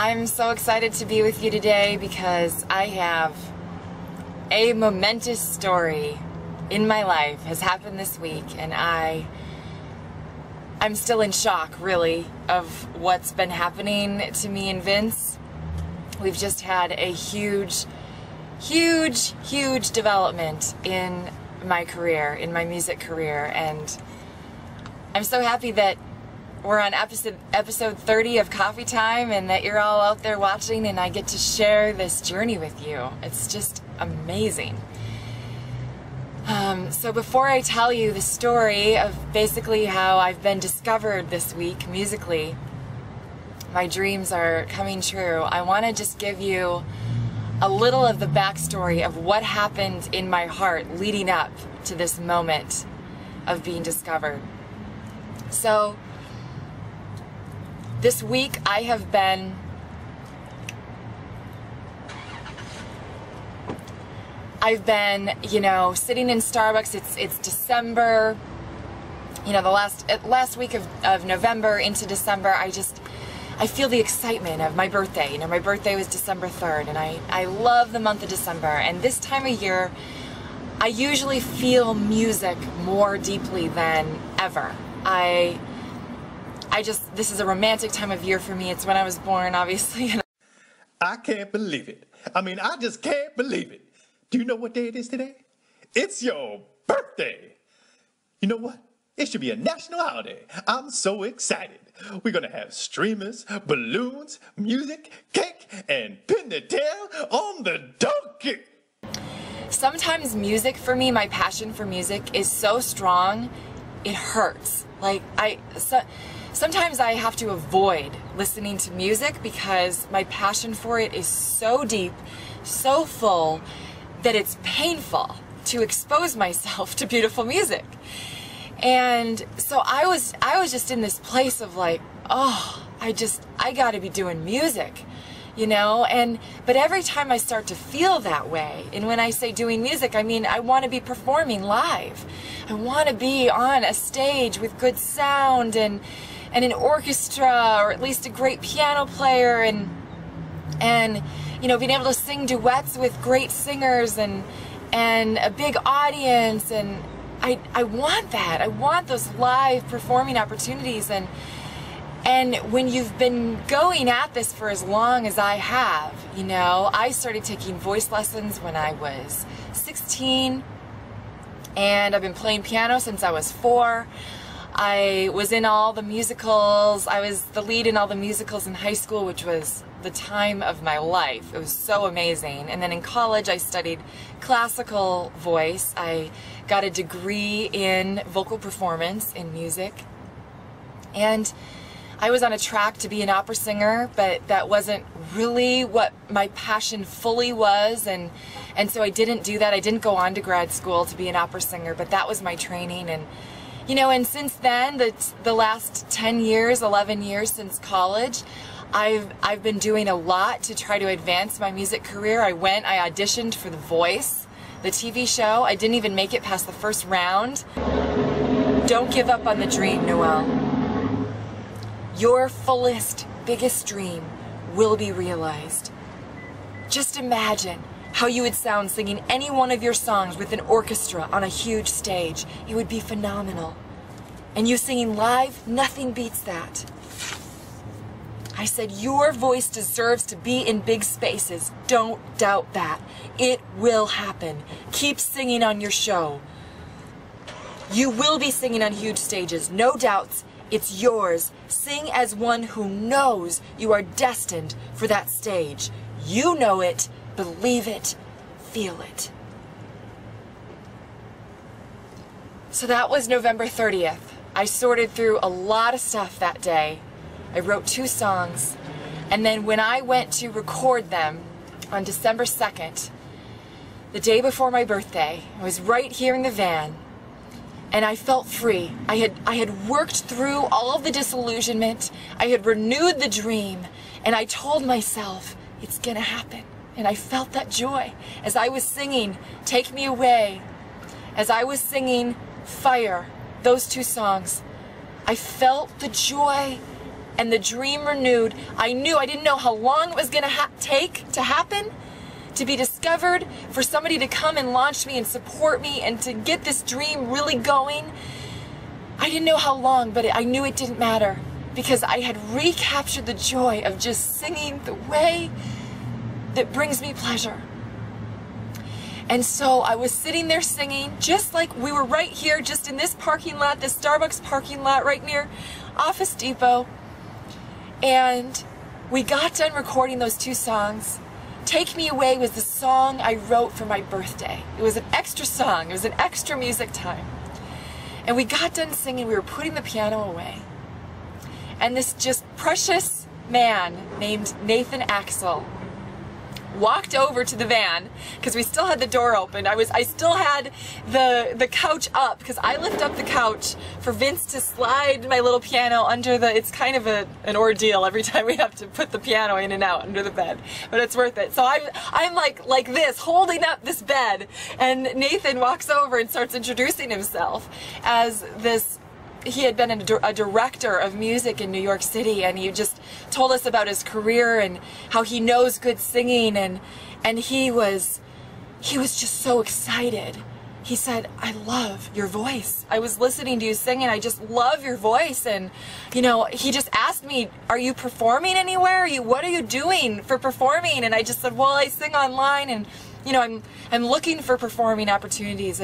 I'm so excited to be with you today because I have a momentous story in my life has happened this week, and I'm still in shock, really, of what's been happening to me and Vince. We've just had a huge development in my career, in my music career, and I'm so happy that we're on episode 30 of Coffee Time and that you're all out there watching and I get to share this journey with you. It's just amazing. So before I tell you the story of basically how I've been discovered this week musically, my dreams are coming true, I want to just give you a little of the backstory of what happened in my heart leading up to this moment of being discovered. So this week I've been sitting in Starbucks. It's December, the last week of November into December. I feel the excitement of my birthday. My birthday was December 3rd, and I love the month of December. And this time of year, I usually feel music more deeply than ever. This is a romantic time of year for me. It's when I was born, obviously. I can't believe it. I just can't believe it. Do you know what day it is today? It's your birthday. You know what? It should be a national holiday. I'm so excited. We're going to have streamers, balloons, music, cake, and pin the tail on the donkey. Sometimes music for me, my passion for music is so strong, it hurts. Sometimes I have to avoid listening to music because my passion for it is so deep, so full, that it's painful to expose myself to beautiful music. And so I was just in this place of like, oh, I gotta be doing music, but every time I start to feel that way, and when I say doing music, I mean I want to be performing live. I want to be on a stage with good sound and an orchestra, or at least a great piano player, and being able to sing duets with great singers and a big audience, and I want that. I want those live performing opportunities, and when you've been going at this for as long as I have, I started taking voice lessons when I was 16, and I've been playing piano since I was 4. I was in all the musicals. I was the lead in all the musicals in high school, which was the time of my life. It was so amazing. And then in college I studied classical voice. I got a degree in vocal performance in music. And I was on a track to be an opera singer, but that wasn't really what my passion fully was, and so I didn't do that. I didn't go on to grad school to be an opera singer, but that was my training. And and since then, the last 10 years, 11 years since college, I've been doing a lot to try to advance my music career. I auditioned for The Voice, the TV show. I didn't even make it past the first round. Don't give up on the dream, Noelle. Your fullest, biggest dream will be realized. Just imagine how you would sound singing any one of your songs with an orchestra on a huge stage. It would be phenomenal. And you singing live, nothing beats that. I said your voice deserves to be in big spaces. Don't doubt that. It will happen. Keep singing on your show. You will be singing on huge stages, no doubts. It's yours. Sing as one who knows you are destined for that stage. You know it, believe it, feel it. So that was November 30th. I sorted through a lot of stuff that day. I wrote 2 songs, and then when I went to record them on December 2nd, the day before my birthday, I was right here in the van, and I felt free. I had worked through all of the disillusionment. I had renewed the dream, and I told myself, it's gonna happen. And I felt that joy as I was singing Take Me Away, as I was singing Fire, those 2 songs. I felt the joy and the dream renewed. I didn't know how long it was going to take to happen, to be discovered, for somebody to come and launch me and support me and to get this dream really going. I didn't know how long, but I knew it didn't matter, because I had recaptured the joy of just singing the way that brings me pleasure. And so I was sitting there singing, just like we were right here, just in this parking lot, this Starbucks parking lot right near Office Depot. And we got done recording those two songs. Take Me Away was the song I wrote for my birthday. It was an extra song. It was an extra music time. And we got done singing. We were putting the piano away. And this just precious man named Nathan Axel walked over to the van, because we still had the door open. I still had the couch up, because I lift up the couch for Vince to slide my little piano under the, it's kind of an ordeal every time we have to put the piano in and out under the bed, but it's worth it. So I'm like this, holding up this bed, and Nathan walks over and starts introducing himself as this. He had been a director of music in New York City, and he just told us about his career and how he knows good singing, and he was just so excited. He said, "I love your voice. I was listening to you sing and I just love your voice." And you know, he just asked me, "Are you performing anywhere? What are you doing for performing?" And I just said, "Well, I sing online, and you know, I'm looking for performing opportunities."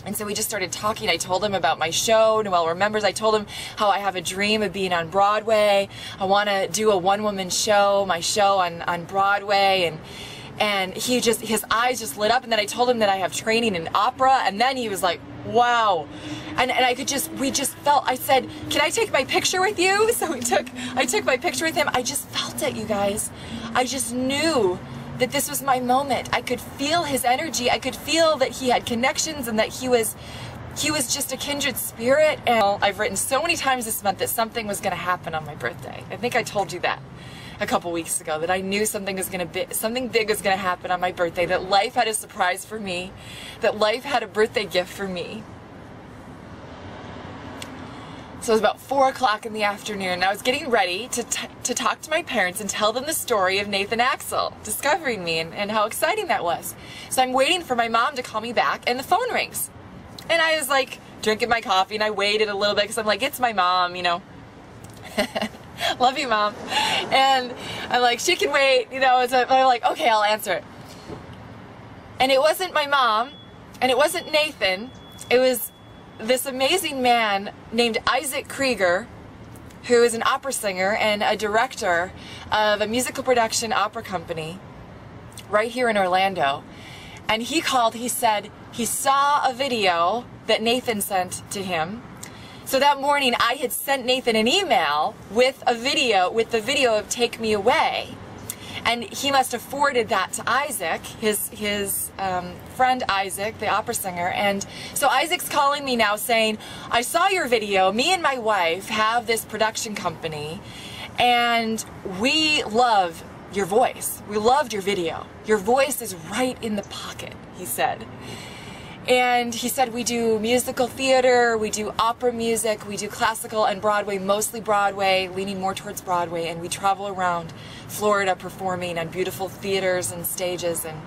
And so we just started talking. I told him about my show, Noel Remembers. I told him how I have a dream of being on Broadway. I want to do a one-woman show, my show on Broadway. And his eyes just lit up. And then I told him that I have training in opera. And then he was like, wow. And we just felt, I said, "Can I take my picture with you?" So I took my picture with him. I just felt it, you guys. I just knew that this was my moment. I could feel his energy. I could feel that he had connections and that he was just a kindred spirit. And I've written so many times this month that something was going to happen on my birthday. I think I told you that a couple weeks ago, that I knew something big was going to happen on my birthday, that life had a surprise for me, that life had a birthday gift for me. So it was about 4 o'clock in the afternoon, and I was getting ready to talk to my parents and tell them the story of Nathan Axel discovering me and how exciting that was. So I'm waiting for my mom to call me back, and the phone rings. And I was like drinking my coffee, and I waited a little bit because I'm like, it's my mom, you know. Love you, Mom. And I'm like, she can wait, you know. So I'm like, okay, I'll answer it. And it wasn't my mom, and it wasn't Nathan. It was this amazing man named Isaac Krieger, who is an opera singer and a director of a musical production opera company right here in Orlando. And he called, he said he saw a video that Nathan sent to him. So that morning I had sent Nathan an email with the video of Take Me Away. And he must have forwarded that to Isaac, his friend Isaac, the opera singer. And so Isaac's calling me now saying, "I saw your video. Me and my wife have this production company, and we love your voice. We loved your video. Your voice is right in the pocket," he said. And he said, "We do musical theater, we do opera music, we do classical and Broadway, mostly Broadway, leaning more towards Broadway, and we travel around Florida performing on beautiful theaters and stages, and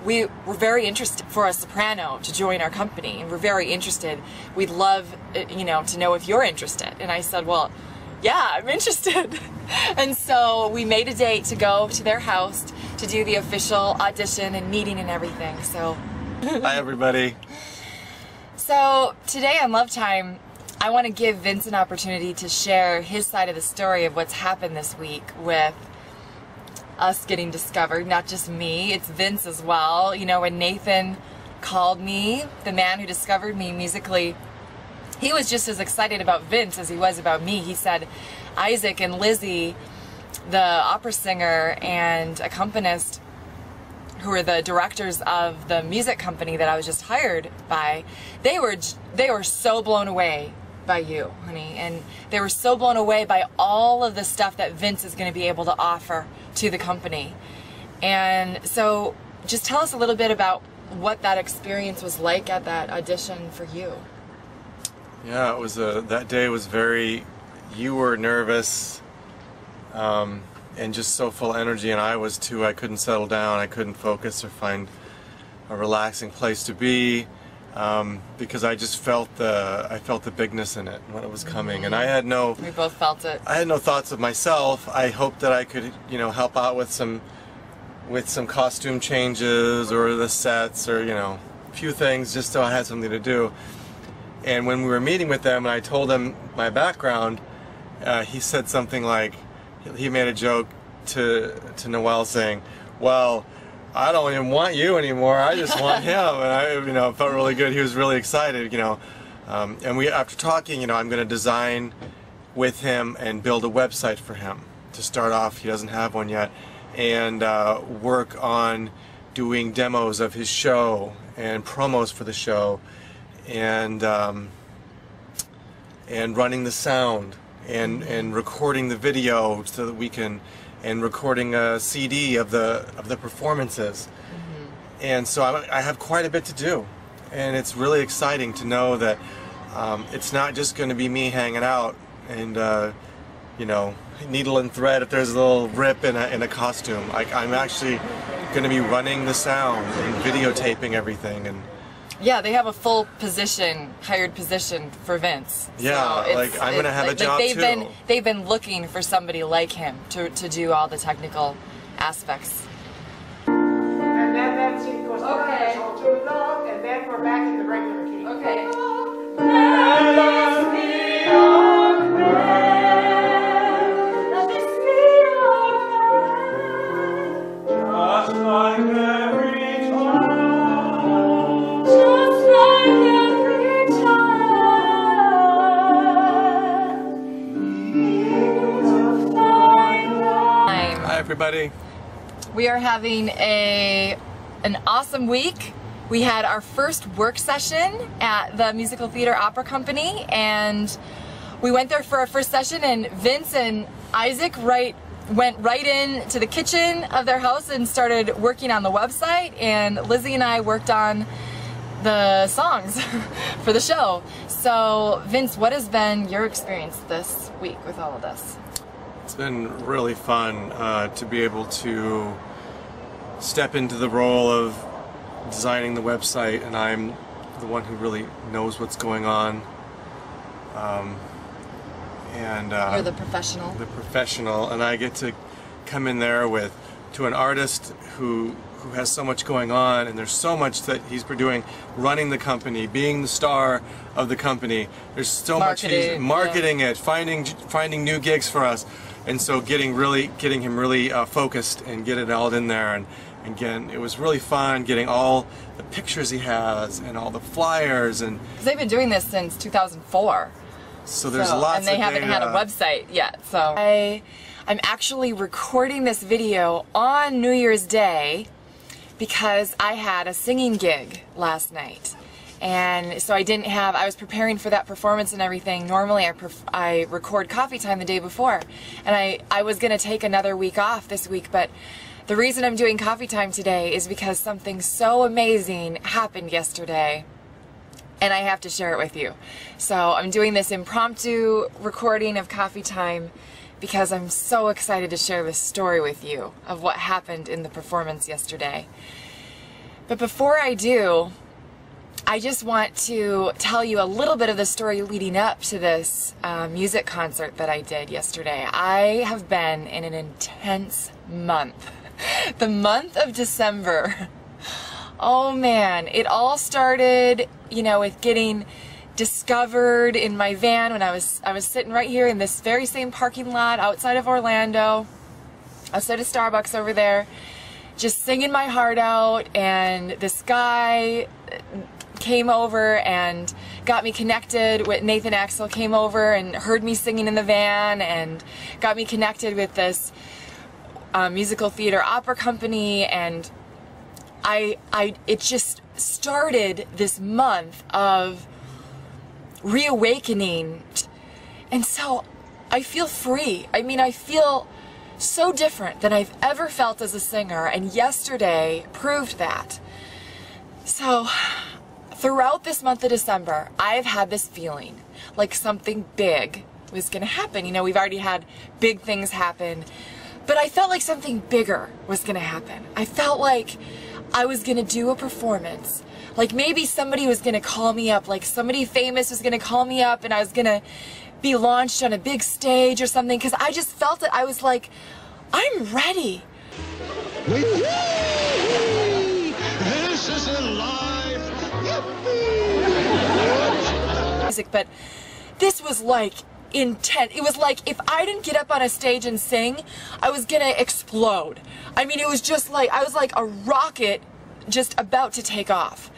we were very interested for a soprano to join our company, and we're very interested. We'd love, you know, to know if you're interested." And I said, "Well, yeah, I'm interested." And so we made a date to go to their house to do the official audition and meeting and everything. So hi, everybody. So today on Love Time, I want to give Vince an opportunity to share his side of the story of what's happened this week with us getting discovered. Not just me, it's Vince as well. You know, when Nathan called me, the man who discovered me musically, he was just as excited about Vince as he was about me. He said Isaac and Lizzie, the opera singer and accompanist, who were the directors of the music company that I was just hired by, they were so blown away by you, honey, and they were so blown away by all of the stuff that Vince is going to be able to offer to the company. And so just tell us a little bit about what that experience was like at that audition for you. Yeah, it was that day was very you were nervous and just so full of energy, and I was too. I couldn't settle down. I couldn't focus or find a relaxing place to be because I just felt the bigness in it when it was coming, and I had no. We both felt it. I had no thoughts of myself. I hoped that I could, you know, help out with some costume changes or the sets or, you know, a few things just so I had something to do. And when we were meeting with them and I told him my background, he said something like, he made a joke to Noel saying, well, I don't even want you anymore, I just want him. And I, you know, felt really good. He was really excited, you know. And we, after talking, you know, I'm going to design with him and build a website for him to start off. He doesn't have one yet. And work on doing demos of his show and promos for the show, and running the sound and recording the video so that we can, and recording a CD of the performances. And so I have quite a bit to do, and it's really exciting to know that it's not just going to be me hanging out and you know, needle and thread if there's a little rip in a costume. I'm actually going to be running the sound and videotaping everything. And yeah, they have a full position, hired position for Vince. Yeah, so like I'm going to have a job too. They've been looking for somebody like him to do all the technical aspects. And then that scene goes on too long, and then we're back in the regular key. Okay. Everybody. We are having an awesome week. We had our first work session at the Musical Theater Opera Company, and we went there for our first session, and Vince and Isaac went right into the kitchen of their house and started working on the website, and Lizzie and I worked on the songs for the show. So Vince, what has been your experience this week with all of this? It's been really fun to be able to step into the role of designing the website, and I'm the one who really knows what's going on. You're the professional. The professional, and I get to come in there to an artist who has so much going on, and there's so much that he's doing, running the company, being the star of the company. There's so much he's marketing it, finding new gigs for us. And so getting him really focused and get it all in there, and again, it was really fun getting all the pictures he has and all the flyers, and because they've been doing this since 2004. So there's lots, and they haven't had a website yet. So I'm actually recording this video on New Year's Day because I had a singing gig last night. And so I was preparing for that performance and everything. Normally I record Coffeetime the day before, and I was going to take another week off this week, but the reason I'm doing Coffeetime today is because something so amazing happened yesterday, and I have to share it with you. So I'm doing this impromptu recording of Coffeetime because I'm so excited to share this story with you of what happened in the performance yesterday. But before I do, I just want to tell you a little bit of the story leading up to this music concert that I did yesterday. I have been in an intense month. The month of December. Oh man, it all started, you know, with getting discovered in my van when I was sitting right here in this very same parking lot outside of Orlando, outside of Starbucks over there, just singing my heart out, and this guy came over and got me connected with Nathan Axel, came over and heard me singing in the van and got me connected with this musical theater opera company, and it just started this month of reawakening, and so I feel free. I mean, I feel so different than I've ever felt as a singer, and yesterday proved that. So throughout this month of December, I've had this feeling like something big was going to happen. You know, we've already had big things happen, but I felt like something bigger was going to happen. I felt like I was going to do a performance. Like maybe somebody was going to call me up, like somebody famous was going to call me up and I was going to be launched on a big stage or something, because I just felt it. I was like, I'm ready. This is a life. But this was like intense. It was like if I didn't get up on a stage and sing, I was gonna explode. I mean, it was just like, I was like a rocket just about to take off,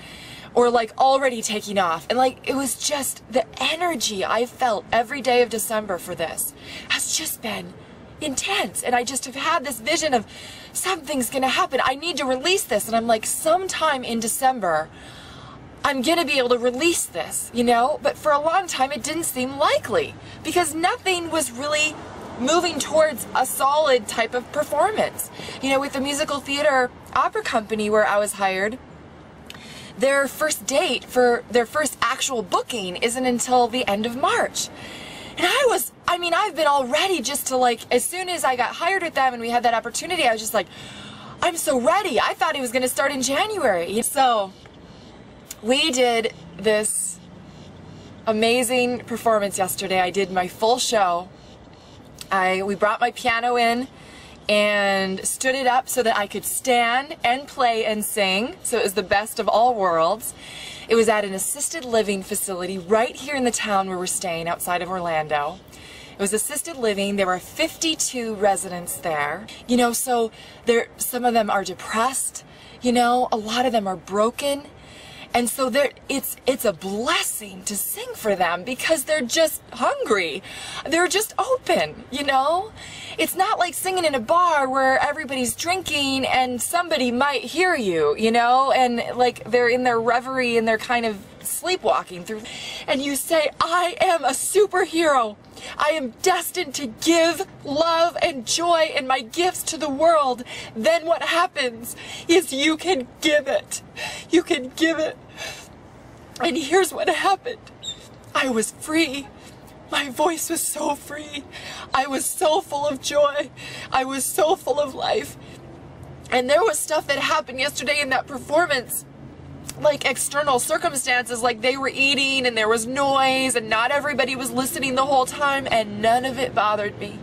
or like already taking off. And like, it was just the energy I felt every day of December for this has just been intense. And I just have had this vision of something's gonna happen. I need to release this. And I'm like, sometime in December, I'm gonna be able to release this, you know? But for a long time, it didn't seem likely because nothing was really moving towards a solid type of performance. You know, with the musical theater opera company where I was hired, their first date for their first actual booking isn't until the end of March. And I mean, I've been all ready just to like, as soon as I got hired with them and we had that opportunity, I was just like, I'm so ready. I thought he was gonna start in January. So we did this amazing performance yesterday. I did my full show. We brought my piano in and stood it up so that I could stand and play and sing. So it was the best of all worlds. It was at an assisted living facility right here in the town where we're staying outside of Orlando. It was assisted living. There were 52 residents there. You know, so some of them are depressed. You know, a lot of them are broken. And so it's a blessing to sing for them because they're just hungry. They're just open, you know? It's not like singing in a bar where everybody's drinking and somebody might hear you, you know? And like they're in their reverie and they're kind of sleepwalking through. And you say, I am a superhero. I am destined to give love and joy and my gifts to the world. Then what happens is you can give it. You can give it. And here's what happened. I was free. My voice was so free. I was so full of joy. I was so full of life. And there was stuff that happened yesterday in that performance, like external circumstances, like they were eating and there was noise and not everybody was listening the whole time, and none of it bothered me.